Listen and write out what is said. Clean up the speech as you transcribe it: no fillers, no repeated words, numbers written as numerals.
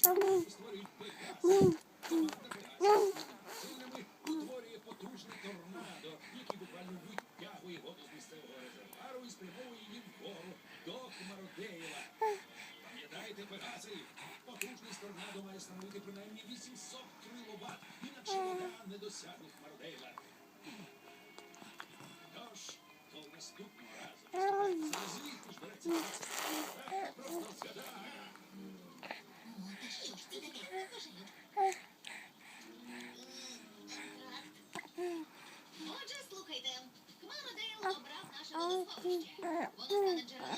створюють Пегаса. Команда Пегаса силами утворює потужний торнадо, який буквально витягує воду з місцевого резервуару і спрямовує її вгору до Хмародеєва. Пам'ятаєте, Пегаси? Потужність торнадо має становити принаймні 800 кіловат, інакше вода не досягне Хмародеєва. Тож, коли наступного разу звідки ж береться Пегаса? Просто згадай. Та що ж це таке? Покажи. Отже, слухайте. Хмародейл обрав наше водосховище. Воно стане джерелом